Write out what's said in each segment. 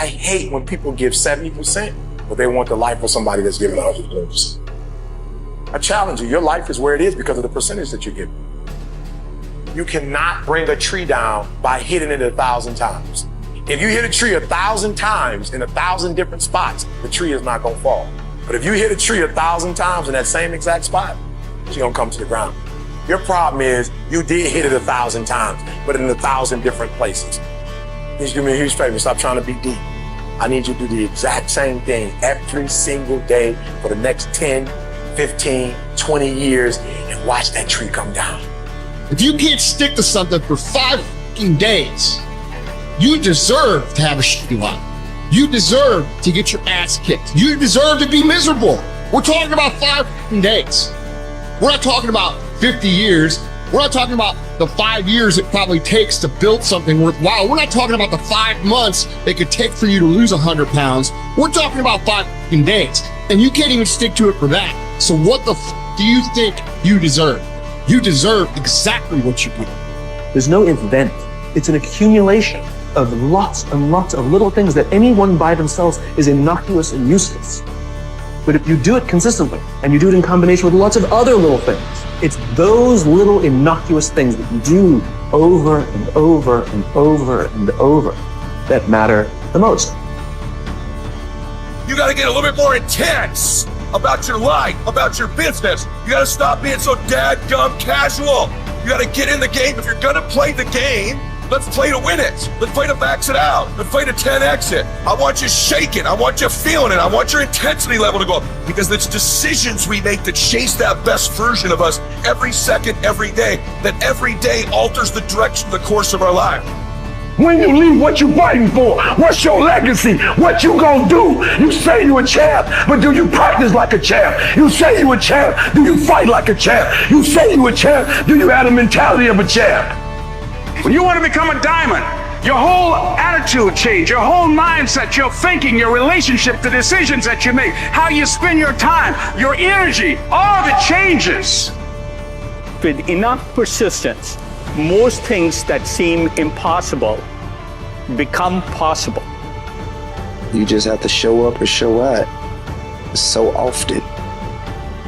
I hate when people give 70%, but they want the life of somebody that's giving 100%. I challenge you, your life is where it is because of the percentage that you're giving. You cannot bring a tree down by hitting it 1,000 times. If you hit a tree 1,000 times in 1,000 different spots, the tree is not gonna fall. But if you hit a tree 1,000 times in that same exact spot, it's gonna come to the ground. Your problem is you did hit it 1,000 times, but in 1,000 different places. Please do me a huge favor, stop trying to be deep. I need you to do the exact same thing every single day for the next 10, 15, 20 years and watch that tree come down. If you can't stick to something for 5 fucking days, you deserve to have a shitty life. You deserve to get your ass kicked. You deserve to be miserable. We're talking about 5 fucking days. We're not talking about 50 years. We're not talking about the 5 years it probably takes to build something worthwhile. We're not talking about the 5 months it could take for you to lose 100 pounds. We're talking about 5 fucking days. And you can't even stick to it for that. So what the do you think you deserve? You deserve exactly what you get. There's no event. It's an accumulation of lots and lots of little things that anyone by themselves is innocuous and useless. But if you do it consistently and you do it in combination with lots of other little things, it's those little innocuous things that you do over and over and over and over that matter the most. You gotta get a little bit more intense about your life, about your business. You gotta stop being so dadgum casual. You gotta get in the game. If you're gonna play the game, let's play to win it. Let's play to max it out. Let's play to 10x it. I want you shaking. I want you feeling it. I want your intensity level to go up because it's decisions we make that chase that best version of us every second, every day, that every day alters the direction, the course of our life. When you leave, what you fighting for? What's your legacy? What you gonna do? You say you a champ, but do you practice like a champ? You say you a champ, do you fight like a champ? You say you a champ, do you have the mentality of a champ? When you want to become a diamond, your whole attitude change, your whole mindset, your thinking, your relationship, the decisions that you make, how you spend your time, your energy, all of it changes. With enough persistence, most things that seem impossible become possible. You just have to show up or show out so often.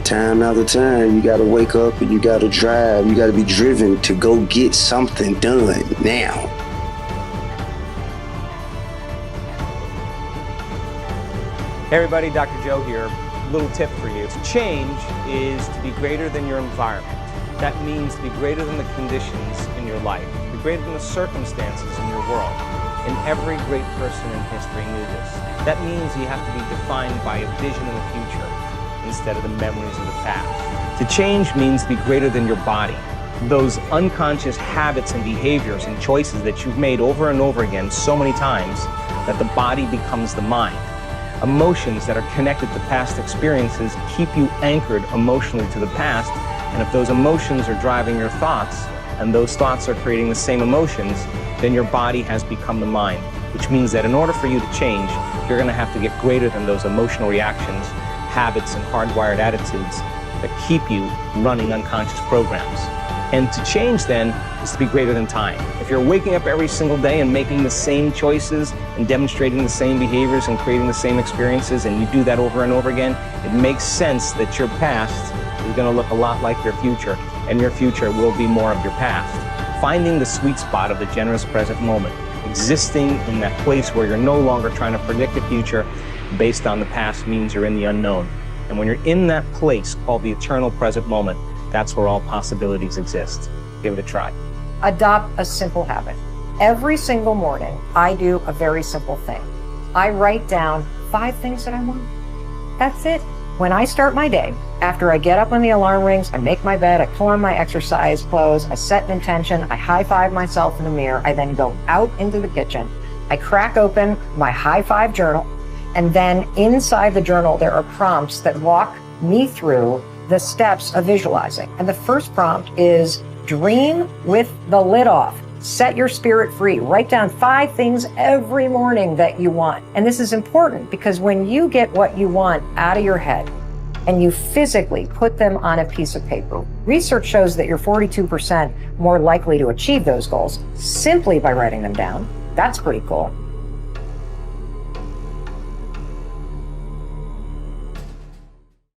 Time after time, you gotta wake up and you gotta drive. You gotta be driven to go get something done now. Hey everybody, Dr. Joe here. Little tip for you. Change is to be greater than your environment. That means to be greater than the conditions in your life, be greater than the circumstances in your world. And every great person in history knew this. That means you have to be defined by a vision in the future instead of the memories of the past. To change means to be greater than your body. Those unconscious habits and behaviors and choices that you've made over and over again so many times that the body becomes the mind. Emotions that are connected to past experiences keep you anchored emotionally to the past. And if those emotions are driving your thoughts, and those thoughts are creating the same emotions, then your body has become the mind, which means that in order for you to change, you're going to have to get greater than those emotional reactions, habits, and hardwired attitudes that keep you running unconscious programs. And to change then is to be greater than time. If you're waking up every single day and making the same choices and demonstrating the same behaviors and creating the same experiences, and you do that over and over again, it makes sense that your past is going to look a lot like your future, and your future will be more of your past. Finding the sweet spot of the generous present moment, existing in that place where you're no longer trying to predict the future based on the past means you're in the unknown. And when you're in that place called the eternal present moment, that's where all possibilities exist. Give it a try. Adopt a simple habit. Every single morning, I do a very simple thing. I write down 5 things that I want. That's it. When I start my day, after I get up when the alarm rings, I make my bed, I pull on my exercise clothes, I set an intention, I high-five myself in the mirror, I then go out into the kitchen, I crack open my high-five journal, and then inside the journal there are prompts that walk me through the steps of visualizing. And the first prompt is dream with the lid off. Set your spirit free. Write down 5 things every morning that you want. And this is important because when you get what you want out of your head and you physically put them on a piece of paper, research shows that you're 42% more likely to achieve those goals simply by writing them down. That's pretty cool.